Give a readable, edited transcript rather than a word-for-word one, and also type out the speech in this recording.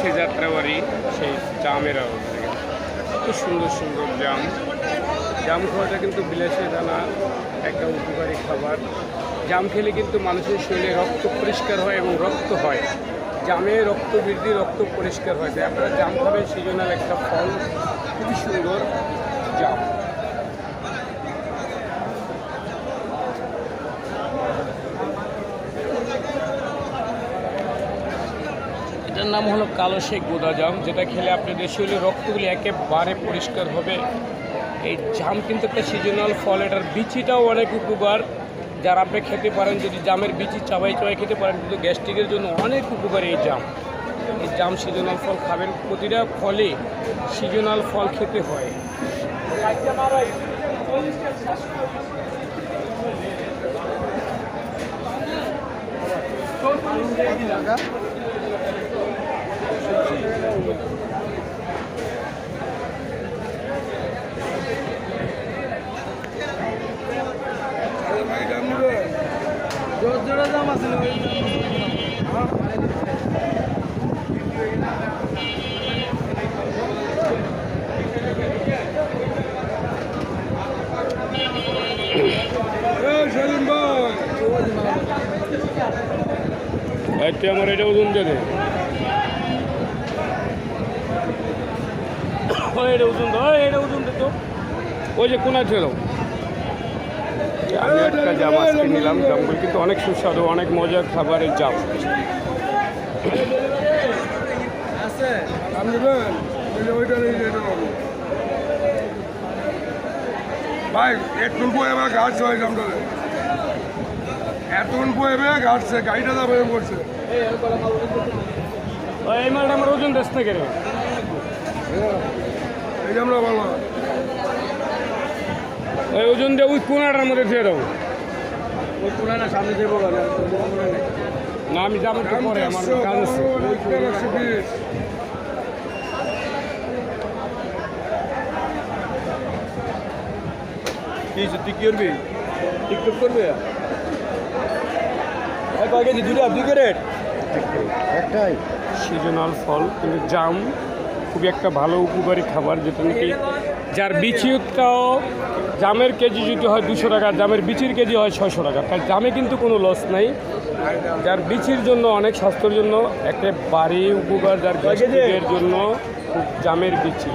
যাচ্ছে যাত্রাবাড়ি সেই জামের অবস্থা। কত সুন্দর সুন্দর জাম। জাম খাওয়াটা কিন্তু বিলাসী দানা একটা উপকারী খাবার। জাম খেলে কিন্তু মানুষের শরীরে রক্ত পরিষ্কার হয় এবং রক্ত হয়। জামে রক্ত বৃদ্ধি, রক্ত পরিষ্কার হয়। তাই আপনারা জাম খাবেন, সিজনাল একটা ফল, খুবই সুন্দর জাম। এটার নাম হলো কালো শেখ গোদা জাম, যেটা খেলে আপনাদের শরীরে রক্তগুলি একেবারে পরিষ্কার হবে। এই জাম কিন্তু একটা সিজনাল ফল, এটার বিচিটাও অনেক উপকার। যারা আপনি খেতে পারেন, যদি জামের বিচি চাবাই চাবাই খেতে পারেন, কিন্তু গ্যাস্ট্রিকের জন্য অনেক উপকারী এই জাম। এই জাম সিজনাল ফল খাবেন, প্রতিটা ফলে সিজনাল ফল খেতে হয়। তুই আমার এটা ওজন দে, এটা ওজন দে, এটা ওজন দে তো। ওই যে কোনা ছিল, আমি একটা জাম আজকে নিলাম। জামগুলি কিন্তু অনেক সুস্বাদু, অনেক মজার খাবারের জাম। ভাই একটু এবার গাছ হয় জামটা, এতক্ষণ বয়ে গাছছে, গাড়িটা যা বের করছে। এই মালটা আমার ওজন দেশ থেকে রে, এই যে আমরা বললাম ওই ওজন দিয়ে ওই কোনাটার মধ্যে দিয়ে দাও। ওই পুরানা সামনে দেবো না, আমি যাবো একটু পরে, আমার কাজ আছে। তুই কি করবি? টিকটক করবে? একটাই সিজনাল ফল, কিন্তু জাম খুবই একটা ভালো উপকারী খাবার, যেটা নাকি যার বিচিটাও, জামের কেজি যদি হয় 200 টাকা, জামের বিচির কেজি হয় 600 টাকা। তাই জামে কিন্তু কোনো লস নাই। যার বিচির জন্য, অনেক স্বাস্থ্যের জন্য একেবারে উপকার, যার গ্যাস্ট্রিকের জন্য জামের বিচি।